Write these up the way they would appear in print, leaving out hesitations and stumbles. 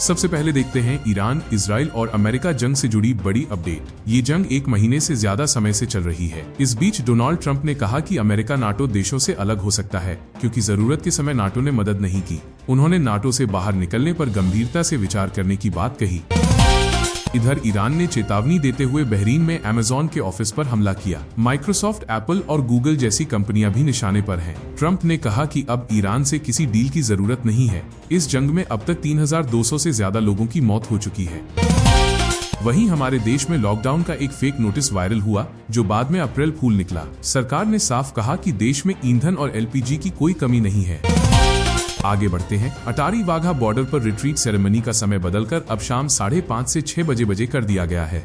सबसे पहले देखते हैं ईरान, इजराइल और अमेरिका जंग से जुड़ी बड़ी अपडेट। ये जंग 1 महीने से ज्यादा समय से चल रही है। इस बीच डोनाल्ड ट्रंप ने कहा कि अमेरिका नाटो देशों से अलग हो सकता है क्योंकि जरूरत के समय नाटो ने मदद नहीं की। उन्होंने नाटो से बाहर निकलने पर गंभीरता से विचार करने की बात कही। इधर ईरान ने चेतावनी देते हुए बहरीन में अमेज़न के ऑफिस पर हमला किया। माइक्रोसॉफ्ट, एप्पल और गूगल जैसी कंपनियां भी निशाने पर हैं। ट्रंप ने कहा कि अब ईरान से किसी डील की जरूरत नहीं है। इस जंग में अब तक 3200 से ज्यादा लोगों की मौत हो चुकी है। वहीं हमारे देश में लॉकडाउन का एक फेक नोटिस वायरल हुआ जो बाद में अप्रैल फूल निकला। सरकार ने साफ कहा कि देश में ईंधन और एलपीजी की कोई कमी नहीं है। आगे बढ़ते हैं। अटारी वाघा बॉर्डर पर रिट्रीट सेरेमनी का समय बदलकर अब शाम 5:30 से 6 बजे कर दिया गया है।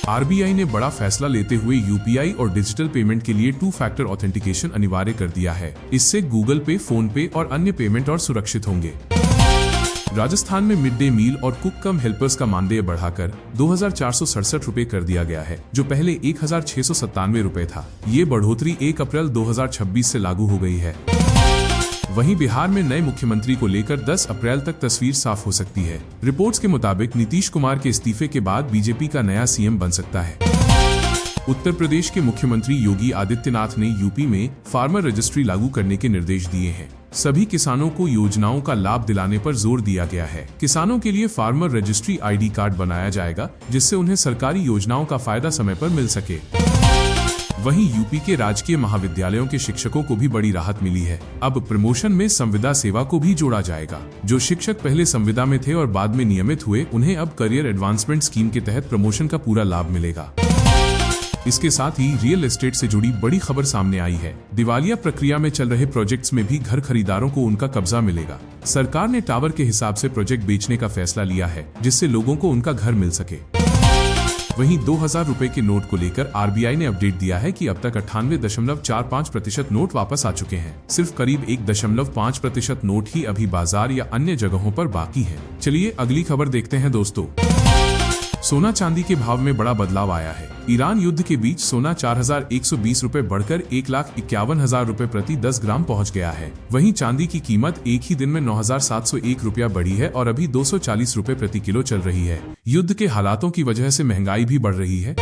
आरबीआई ने बड़ा फैसला लेते हुए यूपीआई और डिजिटल पेमेंट के लिए 2 फैक्टर ऑथेंटिकेशन अनिवार्य कर दिया है। इससे गूगल पे, फोन पे और अन्य पेमेंट और सुरक्षित होंगे। राजस्थान में मिड डे मील और कुक कम हेल्पर्स का मानदेय बढ़ाकर 2467 रुपए कर दिया गया है, जो पहले 1697 रुपए था। ये बढ़ोतरी 1 अप्रैल 2026 से लागू हो गई है। वहीं बिहार में नए मुख्यमंत्री को लेकर 10 अप्रैल तक तस्वीर साफ हो सकती है। रिपोर्ट्स के मुताबिक नीतीश कुमार के इस्तीफे के बाद बीजेपी का नया सीएम बन सकता है। उत्तर प्रदेश के मुख्यमंत्री योगी आदित्यनाथ ने यूपी में फार्मर रजिस्ट्री लागू करने के निर्देश दिए हैं। सभी किसानों को योजनाओं का लाभ दिलाने पर जोर दिया गया है। किसानों के लिए फार्मर रजिस्ट्री आईडी कार्ड बनाया जाएगा, जिससे उन्हें सरकारी योजनाओं का फायदा समय पर मिल सके। वहीं यूपी के राजकीय महाविद्यालयों के शिक्षकों को भी बड़ी राहत मिली है। अब प्रमोशन में संविदा सेवा को भी जोड़ा जाएगा। जो शिक्षक पहले संविदा में थे और बाद में नियमित हुए, उन्हें अब करियर एडवांसमेंट स्कीम के तहत प्रमोशन का पूरा लाभ मिलेगा। इसके साथ ही रियल एस्टेट से जुड़ी बड़ी खबर सामने आई है। दिवालिया प्रक्रिया में चल रहे प्रोजेक्ट्स में भी घर खरीदारों को उनका कब्जा मिलेगा। सरकार ने टावर के हिसाब से प्रोजेक्ट बेचने का फैसला लिया है, जिससे लोगों को उनका घर मिल सके। वहीं 2000 रुपए के नोट को लेकर आरबीआई ने अपडेट दिया है कि अब तक 98.45% नोट वापस आ चुके हैं। सिर्फ करीब 1.5% नोट ही अभी बाजार या अन्य जगहों पर बाकी हैं। चलिए अगली खबर देखते हैं दोस्तों। सोना चांदी के भाव में बड़ा बदलाव आया है। ईरान युद्ध के बीच सोना 4120 रुपए बढ़कर 1,51,000 रुपए प्रति 10 ग्राम पहुंच गया है। वहीं चांदी की कीमत एक ही दिन में 9701 रुपया बढ़ी है और अभी 240 रुपए प्रति किलो चल रही है। युद्ध के हालातों की वजह से महंगाई भी बढ़ रही है।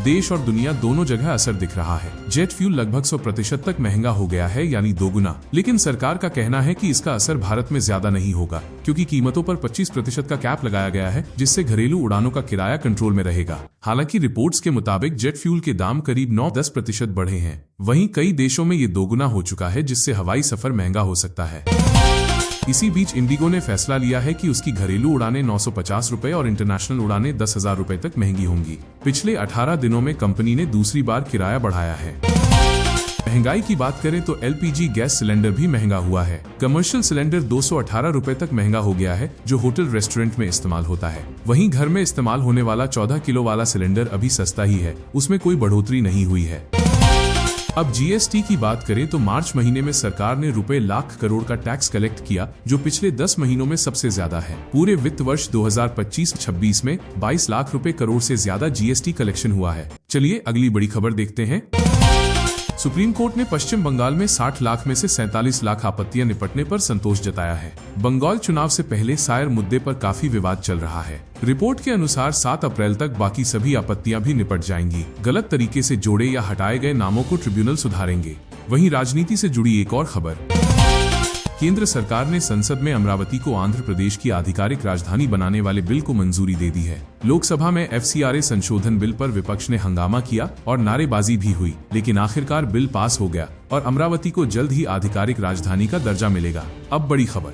देश और दुनिया दोनों जगह असर दिख रहा है। जेट फ्यूल लगभग 100% तक महंगा हो गया है, यानी दोगुना। लेकिन सरकार का कहना है कि इसका असर भारत में ज्यादा नहीं होगा, क्योंकि कीमतों पर 25% का कैप लगाया गया है, जिससे घरेलू उड़ानों का किराया कंट्रोल में रहेगा। हालांकि रिपोर्ट्स के मुताबिक जेट फ्यूल के दाम करीब 9-10% बढ़े हैं। वहीं कई देशों में ये दोगुना हो चुका है, जिससे हवाई सफर महंगा हो सकता है। इसी बीच इंडिगो ने फैसला लिया है कि उसकी घरेलू उड़ानें 950 रुपए और इंटरनेशनल उड़ानें 10,000 रुपए तक महंगी होंगी। पिछले 18 दिनों में कंपनी ने दूसरी बार किराया बढ़ाया है। महंगाई की बात करें तो एलपीजी गैस सिलेंडर भी महंगा हुआ है। कमर्शियल सिलेंडर 218 रुपए तक महंगा हो गया है, जो होटल रेस्टोरेंट में इस्तेमाल होता है। वहीं घर में इस्तेमाल होने वाला 14 किलो वाला सिलेंडर अभी सस्ता ही है, उसमें कोई बढ़ोतरी नहीं हुई है। अब जीएसटी की बात करें तो मार्च महीने में सरकार ने रुपए लाख करोड़ का टैक्स कलेक्ट किया, जो पिछले 10 महीनों में सबसे ज्यादा है। पूरे वित्त वर्ष 2025-26 में 22 लाख रुपए करोड़ से ज्यादा जीएसटी कलेक्शन हुआ है। चलिए अगली बड़ी खबर देखते हैं। सुप्रीम कोर्ट ने पश्चिम बंगाल में 60 लाख में से 47 लाख आपत्तियां निपटने पर संतोष जताया है। बंगाल चुनाव से पहले सायर मुद्दे पर काफी विवाद चल रहा है। रिपोर्ट के अनुसार 7 अप्रैल तक बाकी सभी आपत्तियां भी निपट जाएंगी। गलत तरीके से जोड़े या हटाए गए नामों को ट्रिब्यूनल सुधारेंगे। वहीं राजनीति से जुड़ी एक और खबर। केंद्र सरकार ने संसद में अमरावती को आंध्र प्रदेश की आधिकारिक राजधानी बनाने वाले बिल को मंजूरी दे दी है। लोकसभा में एफसीआरए संशोधन बिल पर विपक्ष ने हंगामा किया और नारेबाजी भी हुई, लेकिन आखिरकार बिल पास हो गया और अमरावती को जल्द ही आधिकारिक राजधानी का दर्जा मिलेगा। अब बड़ी खबर।